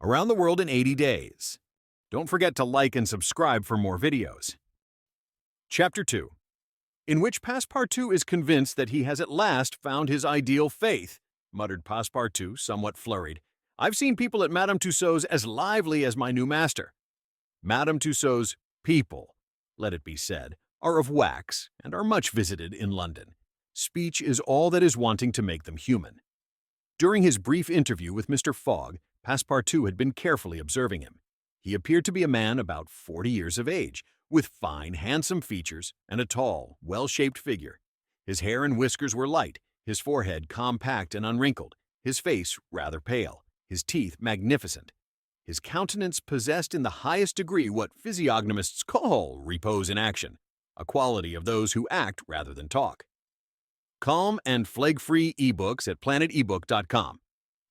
Around the World in 80 Days. Don't forget to like and subscribe for more videos. Chapter 2. In which Passepartout is convinced that he has at last found his ideal faith, muttered Passepartout, somewhat flurried. I've seen people at Madame Tussaud's as lively as my new master. Madame Tussaud's people, let it be said, are of wax and are much visited in London. Speech is all that is wanting to make them human. During his brief interview with Mr. Fogg, Passepartout had been carefully observing him. He appeared to be a man about 40 years of age, with fine, handsome features and a tall, well-shaped figure. His hair and whiskers were light, his forehead compact and unwrinkled, his face rather pale, his teeth magnificent. His countenance possessed in the highest degree what physiognomists call repose in action, a quality of those who act rather than talk. Calm and flag-free ebooks at planetebook.com.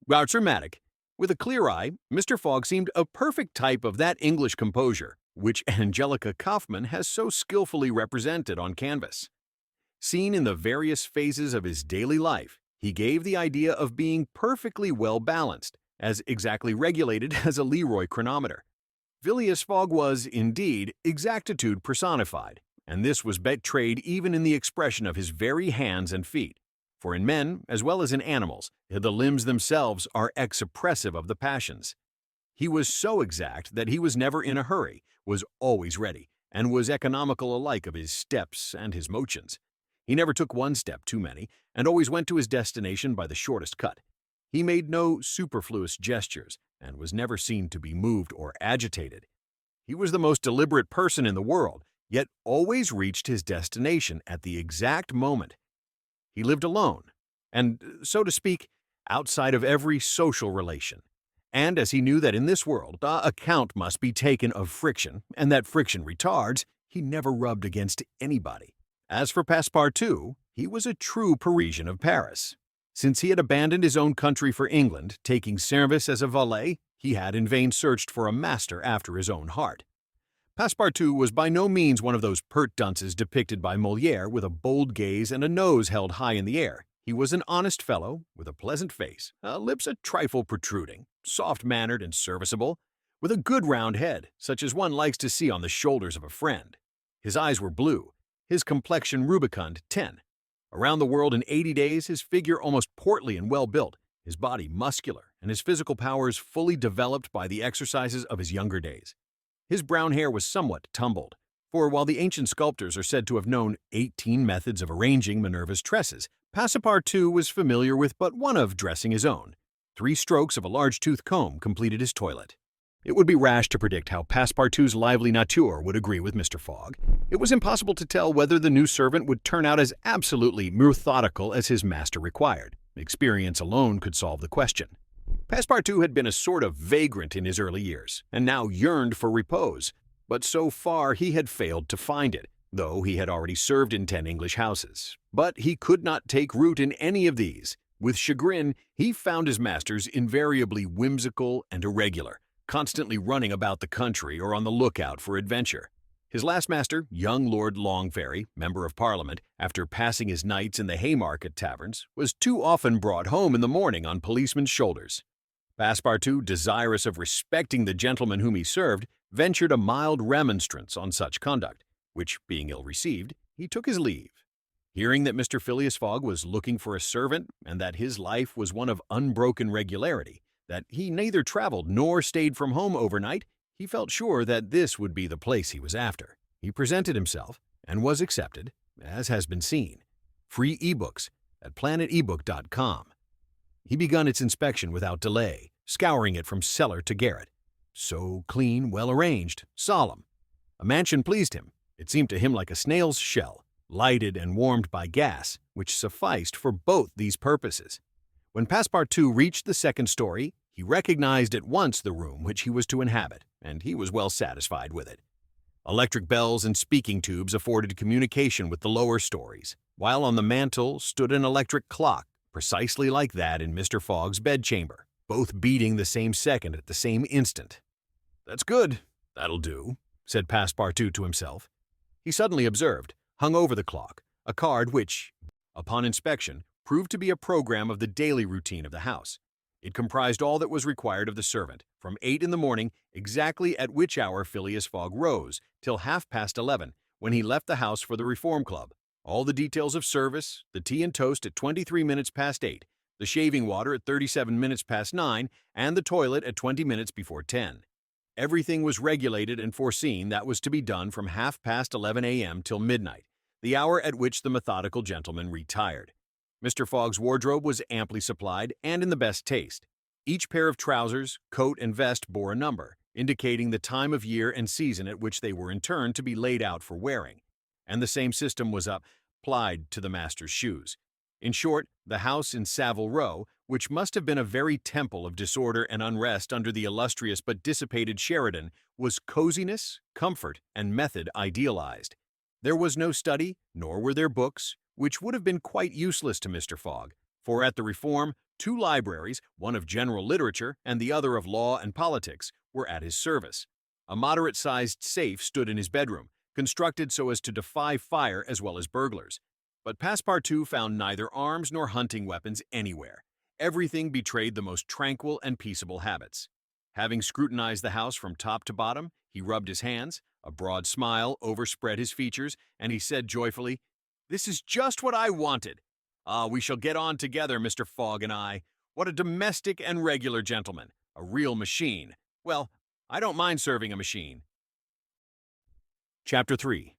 While dramatic, with a clear eye, Mr. Fogg seemed a perfect type of that English composure which Angelica Kauffmann has so skillfully represented on canvas. Seen in the various phases of his daily life, he gave the idea of being perfectly well-balanced, as exactly regulated as a Leroy chronometer. Phileas Fogg was, indeed, exactitude personified, and this was betrayed even in the expression of his very hands and feet. For in men, as well as in animals, the limbs themselves are expressive of the passions. He was so exact that he was never in a hurry, was always ready, and was economical alike of his steps and his motions. He never took one step too many, and always went to his destination by the shortest cut. He made no superfluous gestures, and was never seen to be moved or agitated. He was the most deliberate person in the world, yet always reached his destination at the exact moment. He lived alone, and, so to speak, outside of every social relation. And as he knew that in this world account must be taken of friction, and that friction retards, he never rubbed against anybody. As for Passepartout, he was a true Parisian of Paris. Since he had abandoned his own country for England, taking service as a valet, he had in vain searched for a master after his own heart. Passepartout was by no means one of those pert dunces depicted by Molière with a bold gaze and a nose held high in the air. He was an honest fellow, with a pleasant face, lips a trifle protruding, soft-mannered and serviceable, with a good round head, such as one likes to see on the shoulders of a friend. His eyes were blue, his complexion rubicund 10. Around the World in 80 Days, his figure almost portly and well-built, his body muscular, and his physical powers fully developed by the exercises of his younger days. His brown hair was somewhat tumbled, for while the ancient sculptors are said to have known 18 methods of arranging Minerva's tresses, Passepartout was familiar with but one of dressing his own. 3 strokes of a large tooth comb completed his toilet. It would be rash to predict how Passepartout's lively nature would agree with Mr. Fogg. It was impossible to tell whether the new servant would turn out as absolutely methodical as his master required. Experience alone could solve the question. Passepartout had been a sort of vagrant in his early years, and now yearned for repose, but so far he had failed to find it, though he had already served in 10 English houses. But he could not take root in any of these. With chagrin, he found his masters invariably whimsical and irregular, constantly running about the country or on the lookout for adventure. His last master, young Lord Longferry, Member of Parliament, after passing his nights in the Haymarket taverns, was too often brought home in the morning on policemen's shoulders. Passepartout, desirous of respecting the gentleman whom he served, ventured a mild remonstrance on such conduct, which, being ill-received, he took his leave. Hearing that Mr. Phileas Fogg was looking for a servant, and that his life was one of unbroken regularity, that he neither traveled nor stayed from home overnight, he felt sure that this would be the place he was after. He presented himself, and was accepted, as has been seen. Free ebooks at planetebook.com. He begun its inspection without delay, scouring it from cellar to garret. So clean, well-arranged, solemn. A mansion pleased him. It seemed to him like a snail's shell, lighted and warmed by gas, which sufficed for both these purposes. When Passepartout reached the second story, he recognized at once the room which he was to inhabit, and he was well satisfied with it. Electric bells and speaking tubes afforded communication with the lower stories, while on the mantel stood an electric clock, precisely like that in Mr. Fogg's bedchamber, both beating the same second at the same instant. "That's good. That'll do," said Passepartout to himself. He suddenly observed, hung over the clock, a card which, upon inspection, proved to be a program of the daily routine of the house. It comprised all that was required of the servant, from 8 in the morning, exactly at which hour Phileas Fogg rose, till 11:30, when he left the house for the Reform Club. All the details of service, the tea and toast at 23 minutes past 8, the shaving water at 37 minutes past 9, and the toilet at 20 minutes before 10. Everything was regulated and foreseen that was to be done from 11:30 a.m. till midnight, the hour at which the methodical gentleman retired. Mr. Fogg's wardrobe was amply supplied and in the best taste. Each pair of trousers, coat, and vest bore a number, indicating the time of year and season at which they were in turn to be laid out for wearing, and the same system was applied to the master's shoes. In short, the house in Savile Row, which must have been a very temple of disorder and unrest under the illustrious but dissipated Sheridan, was coziness, comfort, and method idealized. There was no study, nor were there books, which would have been quite useless to Mr. Fogg, for at the Reform, 2 libraries, one of general literature and the other of law and politics, were at his service. A moderate-sized safe stood in his bedroom, constructed so as to defy fire as well as burglars. But Passepartout found neither arms nor hunting weapons anywhere. Everything betrayed the most tranquil and peaceable habits. Having scrutinized the house from top to bottom, he rubbed his hands, a broad smile overspread his features, and he said joyfully, "This is just what I wanted. Ah, we shall get on together, Mr. Fogg and I. What a domestic and regular gentleman. A real machine. Well, I don't mind serving a machine." Chapter 3.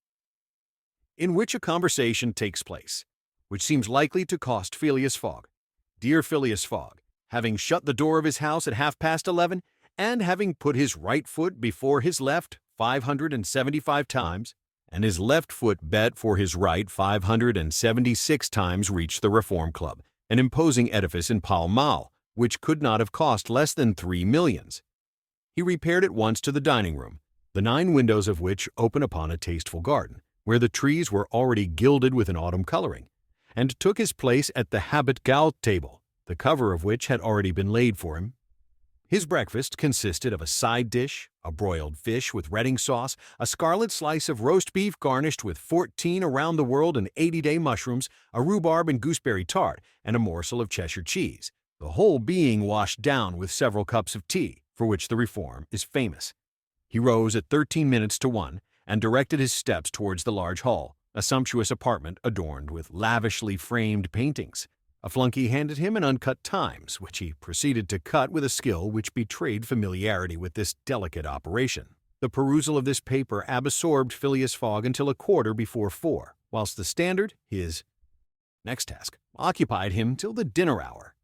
In which a conversation takes place, which seems likely to cost Phileas Fogg. Dear Phileas Fogg, having shut the door of his house at 11:30, and having put his right foot before his left 575 times, and his left foot bet for his right 576 times, reached the Reform Club, an imposing edifice in Pall Mall, which could not have cost less than 3 millions. He repaired at once to the dining room, the 9 windows of which open upon a tasteful garden, where the trees were already gilded with an autumn coloring, and took his place at the habit galt table, the cover of which had already been laid for him. His breakfast consisted of a side dish, a broiled fish with Reading sauce, a scarlet slice of roast beef garnished with 14 around-the-world and 80-day mushrooms, a rhubarb and gooseberry tart, and a morsel of Cheshire cheese, the whole being washed down with several cups of tea, for which the Reform is famous. He rose at 13 minutes to 1, and directed his steps towards the large hall, a sumptuous apartment adorned with lavishly framed paintings. A flunky handed him an uncut Times, which he proceeded to cut with a skill which betrayed familiarity with this delicate operation. The perusal of this paper absorbed Phileas Fogg until 4:15, whilst the Standard, his next task, occupied him till the dinner hour.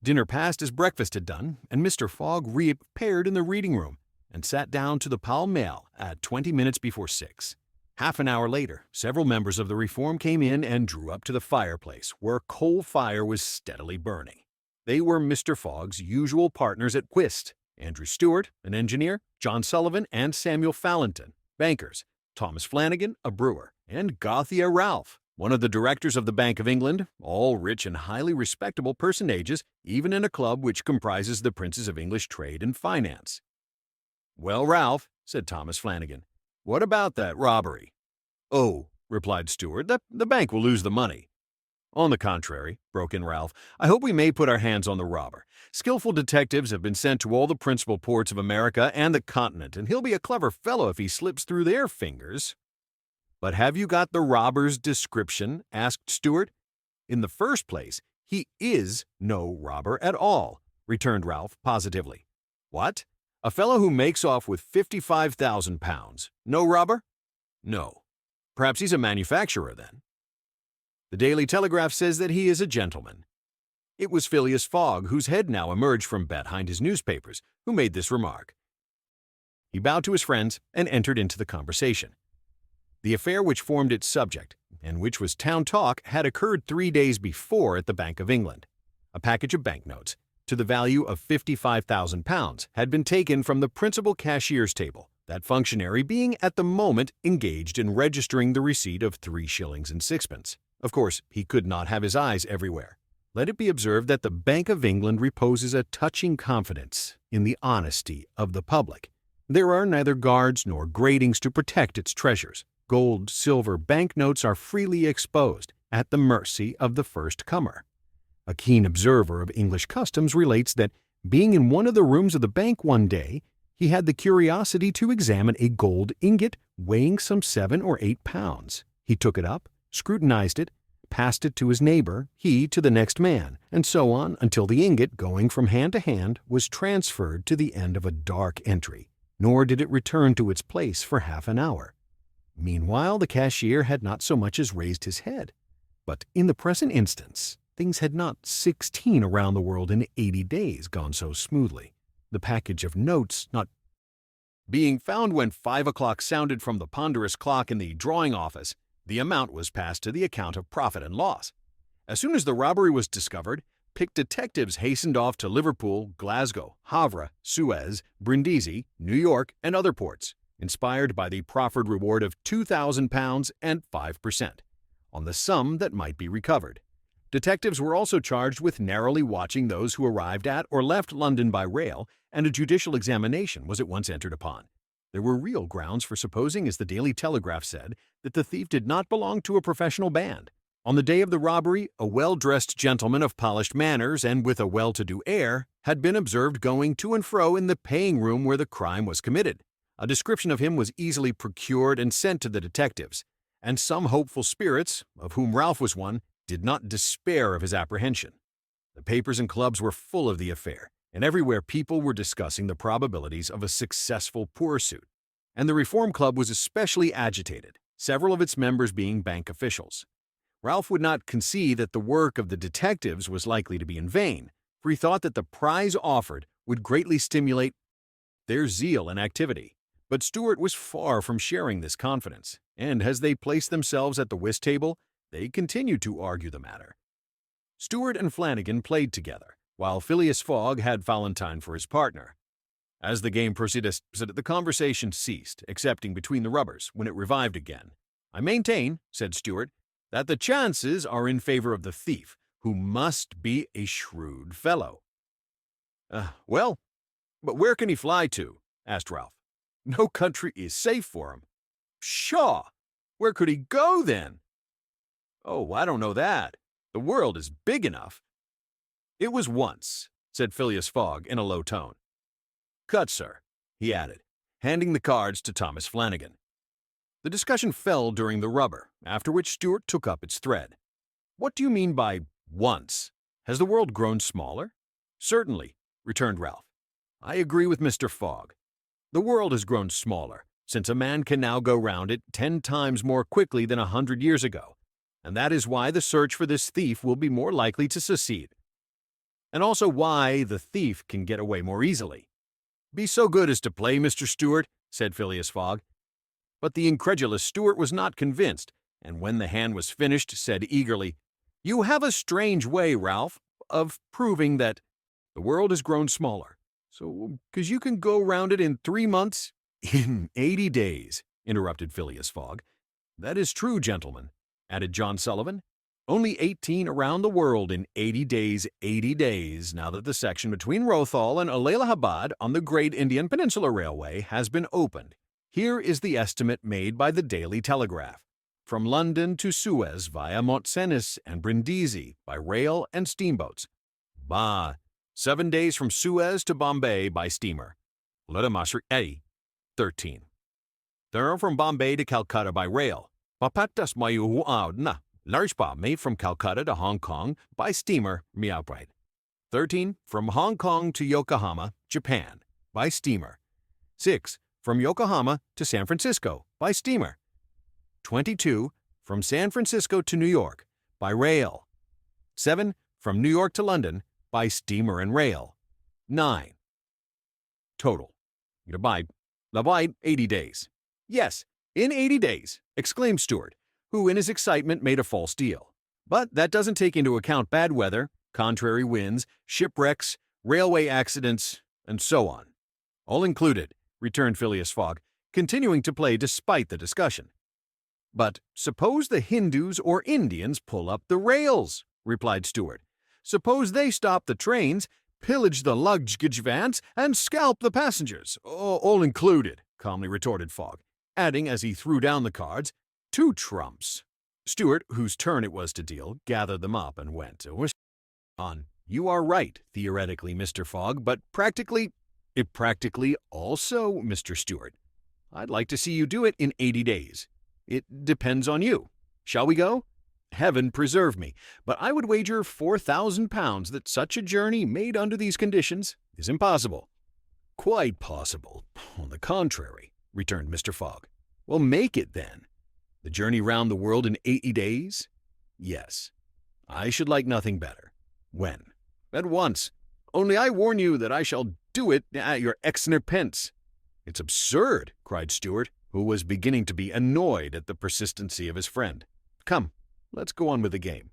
Dinner passed as breakfast had done, and Mr. Fogg reappeared in the reading room, and sat down to the Pall Mall at 20 minutes before 6. Half an hour later, several members of the Reform came in and drew up to the fireplace, where a coal fire was steadily burning. They were Mr. Fogg's usual partners at whist, Andrew Stewart, an engineer, John Sullivan and Samuel Fallentin, bankers, Thomas Flanagan, a brewer, and Gothia Ralph, one of the directors of the Bank of England, all rich and highly respectable personages, even in a club which comprises the princes of English trade and finance. "Well, Ralph," said Thomas Flanagan, "what about that robbery?" "Oh," replied Stewart, the bank will lose the money." "On the contrary," broke in Ralph, "I hope we may put our hands on the robber. Skillful detectives have been sent to all the principal ports of America and the continent, and he'll be a clever fellow if he slips through their fingers." "But have you got the robber's description?" asked Stewart. "In the first place, he is no robber at all," returned Ralph positively. "What? A fellow who makes off with £55,000. No robber?" "No." "Perhaps he's a manufacturer, then." "The Daily Telegraph says that he is a gentleman." It was Phileas Fogg, whose head now emerged from behind his newspapers, who made this remark. He bowed to his friends and entered into the conversation. The affair which formed its subject, and which was town talk, had occurred 3 days before at the Bank of England. A package of banknotes, to the value of £55,000, had been taken from the principal cashier's table, that functionary being at the moment engaged in registering the receipt of 3 shillings and 6pence. Of course, he could not have his eyes everywhere. Let it be observed that the Bank of England reposes a touching confidence in the honesty of the public. There are neither guards nor gratings to protect its treasures. Gold, silver, banknotes are freely exposed, at the mercy of the first comer. A keen observer of English customs relates that, being in one of the rooms of the bank one day, he had the curiosity to examine a gold ingot weighing some 7 or 8 pounds. He took it up, scrutinized it, passed it to his neighbor, he to the next man, and so on until the ingot, going from hand to hand, was transferred to the end of a dark entry, nor did it return to its place for half an hour. Meanwhile, the cashier had not so much as raised his head. But in the present instance, things had not 16 around the world in 80 days gone so smoothly. The package of notes not being found when 5 o'clock sounded from the ponderous clock in the drawing office, the amount was passed to the account of profit and loss. As soon as the robbery was discovered, picked detectives hastened off to Liverpool, Glasgow, Havre, Suez, Brindisi, New York, and other ports, inspired by the proffered reward of £2,000 and 5% on the sum that might be recovered. Detectives were also charged with narrowly watching those who arrived at or left London by rail, and a judicial examination was at once entered upon. There were real grounds for supposing, as the Daily Telegraph said, that the thief did not belong to a professional band. On the day of the robbery, a well-dressed gentleman of polished manners and with a well-to-do air had been observed going to and fro in the paying room where the crime was committed. A description of him was easily procured and sent to the detectives, and some hopeful spirits, of whom Ralph was one, did not despair of his apprehension. The papers and clubs were full of the affair, and everywhere people were discussing the probabilities of a successful pursuit. And the Reform Club was especially agitated, several of its members being bank officials. Ralph would not concede that the work of the detectives was likely to be in vain, for he thought that the prize offered would greatly stimulate their zeal and activity. But Stewart was far from sharing this confidence, and as they placed themselves at the whist table, they continued to argue the matter. Stewart and Flanagan played together, while Phileas Fogg had Valentine for his partner. As the game proceeded, the conversation ceased, excepting between the rubbers, when it revived again. "I maintain," said Stewart, "that the chances are in favor of the thief, who must be a shrewd fellow." Well, but where can he fly to?" asked Ralph. "No country is safe for him." "Pshaw! Where could he go, then?" "Oh, I don't know that. The world is big enough." "It was once," said Phileas Fogg in a low tone. "Cut, sir," he added, handing the cards to Thomas Flanagan. The discussion fell during the rubber, after which Stewart took up its thread. "What do you mean by 'once'? Has the world grown smaller?" "Certainly," returned Ralph. "I agree with Mr. Fogg. The world has grown smaller, since a man can now go round it 10 times more quickly than 100 years ago, and that is why the search for this thief will be more likely to succeed, and also why the thief can get away more easily." "Be so good as to play, Mr. Stewart," said Phileas Fogg. But the incredulous Stewart was not convinced, and when the hand was finished, said eagerly, "You have a strange way, Ralph, of proving that the world has grown smaller. So, 'cause you can go round it in 3 months?" "In 80 days," interrupted Phileas Fogg. "That is true, gentlemen," added John Sullivan. "Only 18 around the world in 80 days, now that the section between Rothal and Allahabad on the Great Indian Peninsula Railway has been opened. Here is the estimate made by the Daily Telegraph. From London to Suez via Mont-Cenis and Brindisi by rail and steamboats. 7 days from Suez to Bombay by steamer. Ladamasri 13. There from Bombay to Calcutta by rail. Papatas mayu na. Large made from Calcutta to Hong Kong by steamer Miaobright. 13. From Hong Kong to Yokohama, Japan, by steamer. 6. From Yokohama to San Francisco, by steamer. 22. From San Francisco to New York, by rail. 7. From New York to London, by steamer and rail. 9. Total. Divide 80 days. "Yes, in 80 days, exclaimed Stewart, who in his excitement made a false deal. "But that doesn't take into account bad weather, contrary winds, shipwrecks, railway accidents, and so on." "All included," returned Phileas Fogg, continuing to play despite the discussion. "But suppose the Hindus or Indians pull up the rails," replied Stewart. "Suppose they stop the trains, pillage the luggage vans, and scalp the passengers." "All included," calmly retorted Fogg, adding as he threw down the cards, "2 trumps." Stewart, whose turn it was to deal, gathered them up and went, You are right, theoretically, Mr. Fogg, but practically also, Mr. Stewart. I'd like to see you do it in 80 days. It depends on you. Shall we go? Heaven preserve me, but I would wager £4,000 that such a journey made under these conditions is impossible. Quite possible, on the contrary, returned Mr. Fogg. Well, make it then. The journey round the world in 80 days? Yes. I should like nothing better. When? At once. Only I warn you that I shall do it at your exnerpence. It's absurd, cried Stewart, who was beginning to be annoyed at the persistency of his friend. Come, let's go on with the game.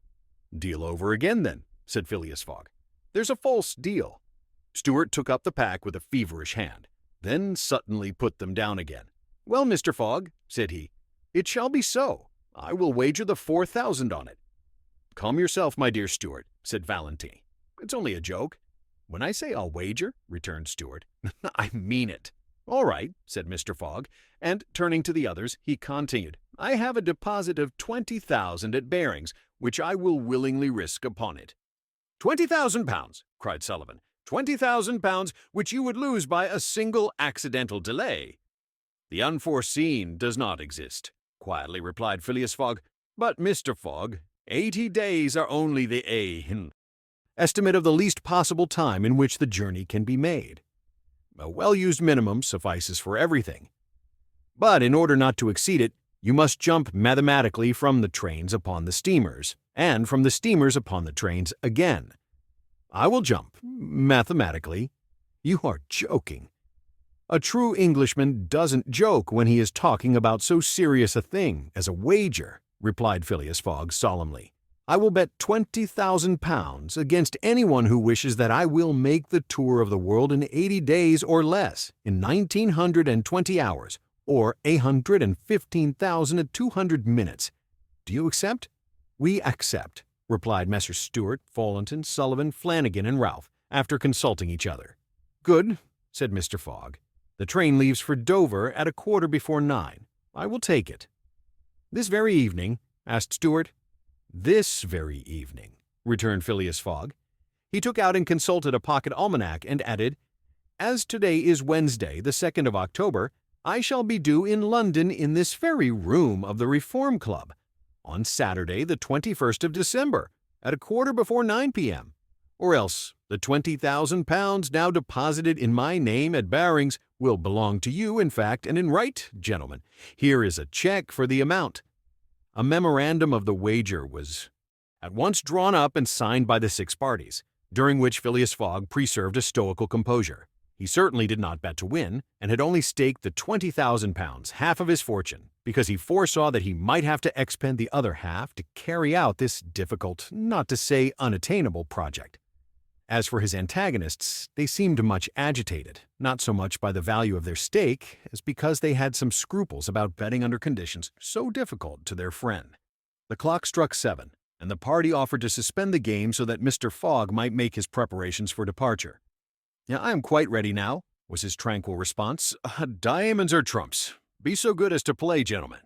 Deal over again, then, said Phileas Fogg. There's a false deal. Stewart took up the pack with a feverish hand, then suddenly put them down again. Well, Mr. Fogg, said he, it shall be so. I will wager the 4,000 on it. Calm yourself, my dear Stewart, said Valentine. It's only a joke. When I say I'll wager, returned Stewart, I mean it. All right, said Mr. Fogg, and turning to the others, he continued, I have a deposit of 20,000 at Barings, which I will willingly risk upon it. £20,000, cried Sullivan. £20,000, which you would lose by a single accidental delay. The unforeseen does not exist, quietly replied Phileas Fogg. But, Mr. Fogg, 80 days are only the estimate of the least possible time in which the journey can be made. A well-used minimum suffices for everything. But in order not to exceed it, you must jump mathematically from the trains upon the steamers, and from the steamers upon the trains again. I will jump, mathematically. You are joking. A true Englishman doesn't joke when he is talking about so serious a thing as a wager, replied Phileas Fogg solemnly. I will bet £20,000 against anyone who wishes that I will make the tour of the world in 80 days or less, in 1920 hours, or 115,200 minutes. Do you accept? We accept, replied Messrs. Stewart, Follenton, Sullivan, Flanagan, and Ralph, after consulting each other. Good, said Mr. Fogg. The train leaves for Dover at 9:15. I will take it. This very evening? Asked Stewart. This very evening, returned Phileas Fogg. He took out and consulted a pocket almanac and added, As today is Wednesday, the 2nd of October, I shall be due in London in this very room of the Reform Club on Saturday, the 21st of December, at 9:15 p.m. Or else the £20,000 now deposited in my name at Barings will belong to you, in fact, and in right, gentlemen. Here is a check for the amount. A memorandum of the wager was at once drawn up and signed by the 6 parties, during which Phileas Fogg preserved a stoical composure. He certainly did not bet to win, and had only staked the £20,000, half of his fortune, because he foresaw that he might have to expend the other half to carry out this difficult, not to say unattainable, project. As for his antagonists, they seemed much agitated, not so much by the value of their stake as because they had some scruples about betting under conditions so difficult to their friend. The clock struck 7, and the party offered to suspend the game so that Mr. Fogg might make his preparations for departure. I am quite ready now, was his tranquil response. Diamonds or trumps? Be so good as to play, gentlemen.